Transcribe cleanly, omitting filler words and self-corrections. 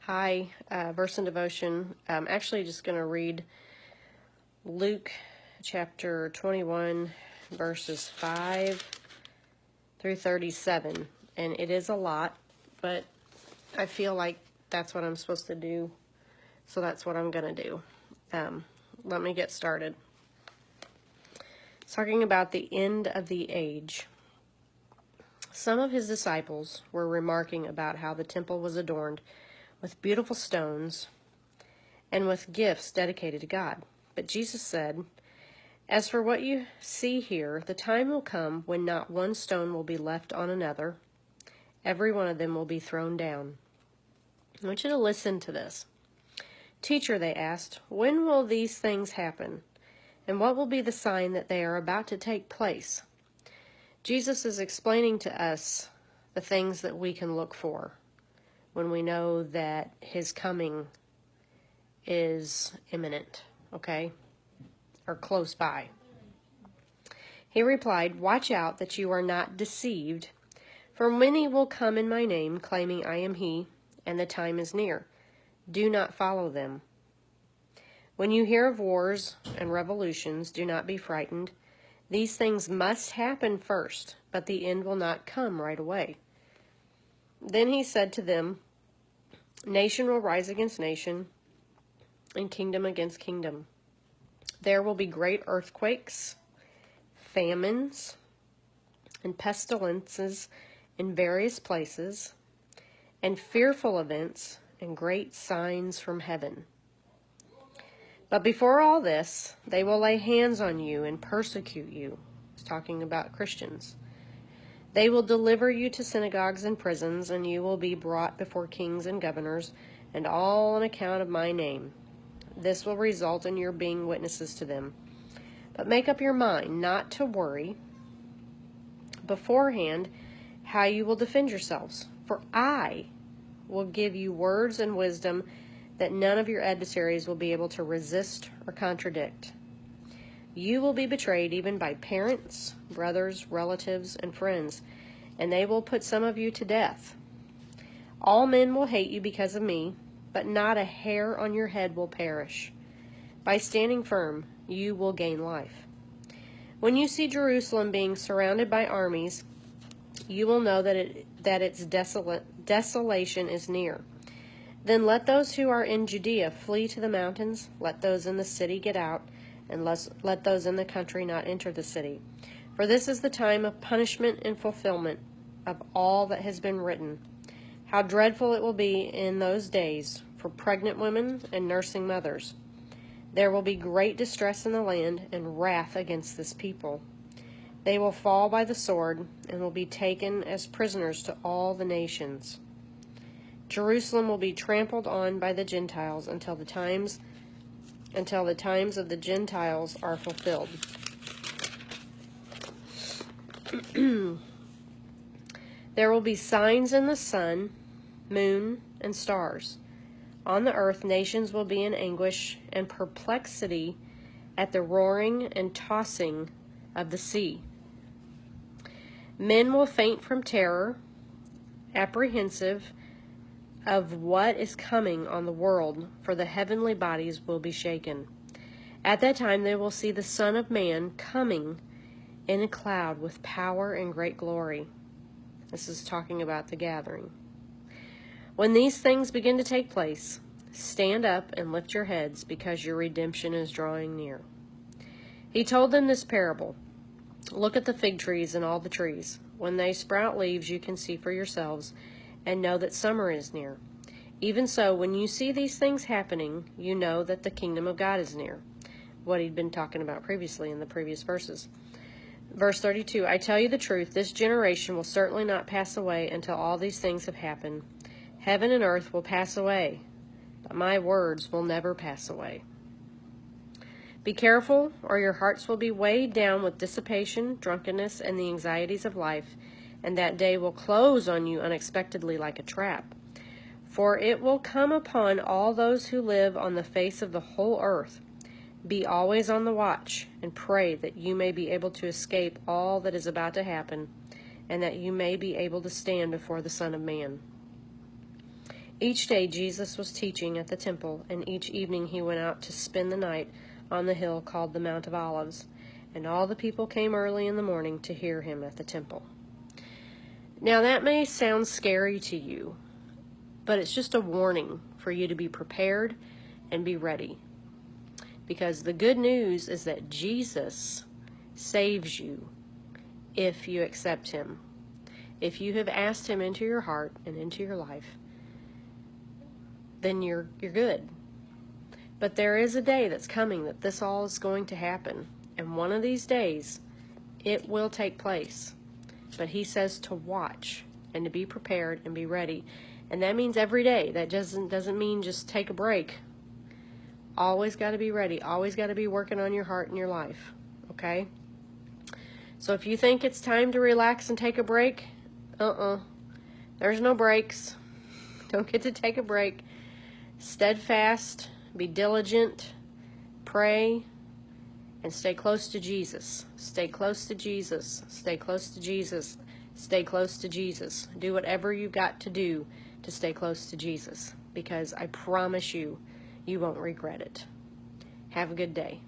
Hi, verse and devotion. I'm actually just going to read Luke chapter 21, verses 5 through 37. And it is a lot, but I feel like that's what I'm supposed to do, so that's what I'm going to do. Let me get started. It's talking about the end of the age. Some of his disciples were remarking about how the temple was adorned with beautiful stones and with gifts dedicated to God. But Jesus said, "As for what you see here, the time will come when not one stone will be left on another. Every one of them will be thrown down." I want you to listen to this. "Teacher," they asked, "when will these things happen? And what will be the sign that they are about to take place?" Jesus is explaining to us the things that we can look for when we know that his coming is imminent, okay, or close by. He replied, "Watch out that you are not deceived, for many will come in my name, claiming I am he, and the time is near. Do not follow them. When you hear of wars and revolutions, do not be frightened. These things must happen first, but the end will not come right away." Then he said to them, "Nation will rise against nation, and kingdom against kingdom. There will be great earthquakes, famines, and pestilences in various places, and fearful events and great signs from heaven. But before all this, they will lay hands on you and persecute you." He's talking about Christians. "They will deliver you to synagogues and prisons, and you will be brought before kings and governors, and all on account of my name. This will result in your being witnesses to them. But make up your mind not to worry beforehand how you will defend yourselves, for I will give you words and wisdom that none of your adversaries will be able to resist or contradict. You will be betrayed even by parents, brothers, relatives, and friends, and they will put some of you to death. All men will hate you because of me, but not a hair on your head will perish. By standing firm, you will gain life. When you see Jerusalem being surrounded by armies, you will know that its desolation is near. Then let those who are in Judea flee to the mountains, let those in the city get out, and let those in the country not enter the city. For this is the time of punishment and fulfillment of all that has been written. How dreadful it will be in those days for pregnant women and nursing mothers. There will be great distress in the land and wrath against this people. They will fall by the sword and will be taken as prisoners to all the nations. Jerusalem will be trampled on by the Gentiles until the times of the Gentiles are fulfilled. There will be signs in the sun, moon, and stars. On the earth, nations will be in anguish and perplexity at the roaring and tossing of the sea. Men will faint from terror, apprehensive of what is coming on the world, for the heavenly bodies will be shaken. At that time they will see the Son of Man coming in a cloud with power and great glory. This is talking about the gathering. When these things begin to take place, stand up and lift your heads, because your redemption is drawing near. He told them this parable. Look at the fig trees and all the trees. When they sprout leaves, you can see for yourselves and know that summer is near. Even so, when you see these things happening, you know that the kingdom of God is near. What he'd been talking about previously in the previous verses. Verse 32, I tell you the truth, this generation will certainly not pass away until all these things have happened. Heaven and earth will pass away, but my words will never pass away. Be careful, or your hearts will be weighed down with dissipation, drunkenness, and the anxieties of life, and that day will close on you unexpectedly like a trap. For it will come upon all those who live on the face of the whole earth. Be always on the watch, and pray that you may be able to escape all that is about to happen, and that you may be able to stand before the Son of Man. Each day Jesus was teaching at the temple, and each evening he went out to spend the night on the hill called the Mount of Olives, and all the people came early in the morning to hear him at the temple. Now that may sound scary to you, but it's just a warning for you to be prepared and be ready. Because the good news is that Jesus saves you if you accept him. If you have asked him into your heart and into your life, then you're good. But there is a day that's coming that this all is going to happen. And one of these days, it will take place. But he says to watch and to be prepared and be ready. And that means every day. That doesn't mean just take a break. Always got to be ready. Always got to be working on your heart and your life. Okay? So if you think it's time to relax and take a break, there's no breaks. Don't get to take a break. Steadfast, be diligent, pray, and stay close to Jesus. Stay close to Jesus. Stay close to Jesus. Stay close to Jesus. Do whatever you've got to do to stay close to Jesus, because I promise you, you won't regret it. Have a good day.